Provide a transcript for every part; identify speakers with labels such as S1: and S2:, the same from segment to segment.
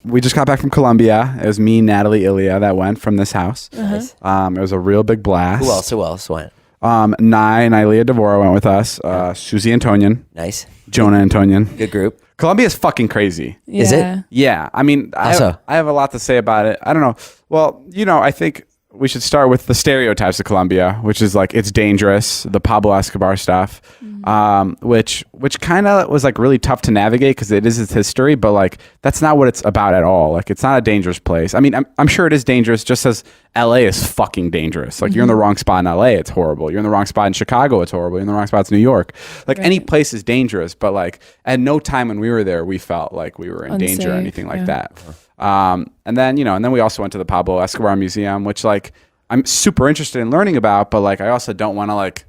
S1: we just got back from Colombia. It was me, Natalie, Ilya that went from this house.
S2: Nice.
S1: It was a real big blast.
S2: Who else went?
S1: Nylia Devora went with us. Susie Antonian.
S2: Nice.
S1: Jonah Antonian.
S2: Good group.
S1: Colombia is fucking crazy.
S3: Yeah.
S2: Is it?
S1: Yeah. I mean, I have a lot to say about it. I don't know. Well, I think we should start with the stereotypes of Colombia, which is like it's dangerous, the Pablo Escobar stuff, which kind of was like really tough to navigate because it is its history, but like that's not what it's about at all. Like it's not a dangerous place. I mean, I'm sure it is dangerous, just as LA is fucking dangerous. Like you're in the wrong spot in LA, it's horrible. You're in the wrong spot in Chicago, it's horrible. You're in the wrong spot in New York. Like any place is dangerous, but like at no time when we were there, we felt like we were in danger or anything like that. And then we also went to the Pablo Escobar Museum, which like I'm super interested in learning about, but like I also don't want to like,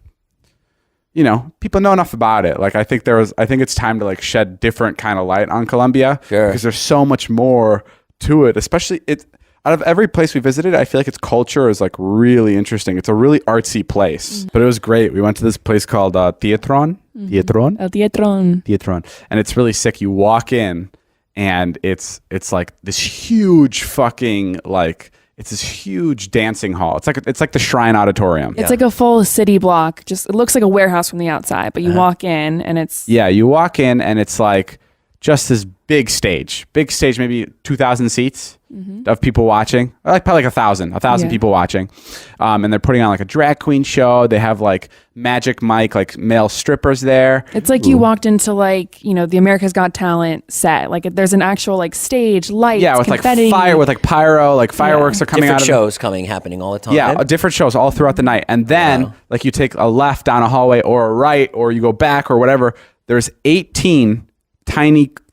S1: people know enough about it. Like I think it's time to like shed different kind of light on Colombia because there's so much more to it. Especially out of every place we visited, I feel like its culture is like really interesting. It's a really artsy place, but it was great. We went to this place called Teatron.
S3: El Teatron.
S1: And it's really sick. You walk in and it's like this huge fucking like it's this huge dancing hall. It's like the Shrine Auditorium.
S3: It's like a full city block. Just it looks like a warehouse from the outside, but you walk in and it's
S1: you walk in and it's like just this big stage, maybe 2,000 seats of people watching, like probably like 1,000 people watching. And they're putting on like a drag queen show. They have like Magic Mike, like male strippers there.
S3: It's like you walked into like, the America's Got Talent set. Like there's an actual like stage, lights,
S1: with
S3: confetti.
S1: like fire, with like pyro, like fireworks are coming
S2: Different
S1: out of
S2: shows happening all the time.
S1: Yeah, different shows all throughout the night. And then like you take a left down a hallway or a right, or you go back or whatever. There's 18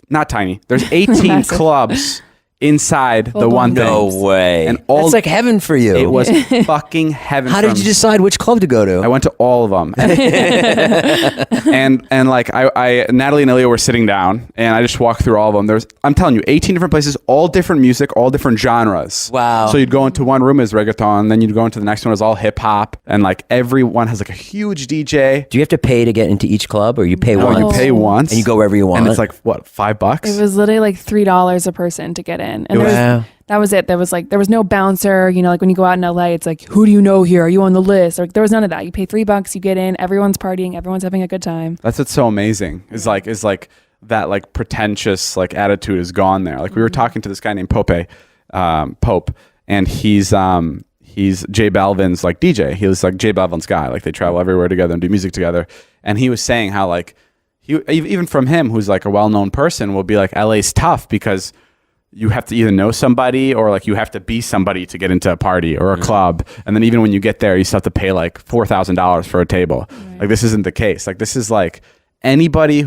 S1: there's 18 clubs inside the one thing.
S2: No way.
S1: And
S2: that's like heaven for you.
S1: It was fucking heaven.
S2: How did you decide which club to go to?
S1: I went to all of them. and like Natalie and Ilya were sitting down and I just walked through all of them. I'm telling you, 18 different places, all different music, all different genres.
S2: Wow.
S1: So you'd go into one room as reggaeton, then you'd go into the next one as all hip hop, and like everyone has like a huge DJ.
S2: Do you have to pay to get into each club, or you pay once?
S1: You pay once.
S2: And you go wherever you want.
S1: And it's like, what, $5?
S3: It was literally like $3 a person to get in. And that was it. There was no bouncer, like when you go out in LA, it's like, who do you know here? Are you on the list? Like there was none of that. You pay $3, you get in, everyone's partying, everyone's having a good time.
S1: That's what's so amazing is like that like pretentious like attitude is gone there. Like we were talking to this guy named Pope, and he's J Balvin's like DJ. He was like J Balvin's guy. Like they travel everywhere together and do music together. And he was saying how like even from him, who's like a well-known person, will be like, LA's tough because you have to either know somebody or like you have to be somebody to get into a party or a club. And then even when you get there, you still have to pay like $4,000 for a table. Right. Like this isn't the case. Like this is like anybody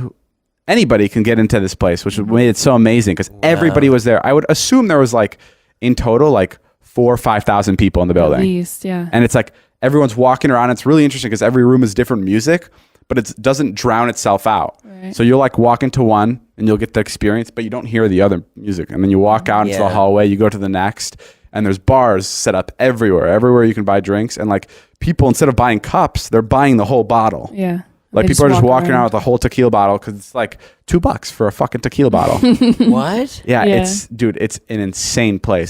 S1: can get into this place, which made it so amazing because everybody was there. I would assume there was like in total like 4,000 or 5,000 people in the building.
S3: At least, yeah.
S1: And it's like everyone's walking around. It's really interesting because every room is different music, but it doesn't drown itself out. Right. So you'll like walk into one and you'll get the experience, but you don't hear the other music. And then you walk out into the hallway, you go to the next, and there's bars set up everywhere you can buy drinks. And like people, instead of buying cups, they're buying the whole bottle.
S3: Yeah.
S1: Like people are just walking around with a whole tequila bottle because it's like $2 for a fucking tequila bottle.
S2: What?
S1: Yeah, it's an insane place.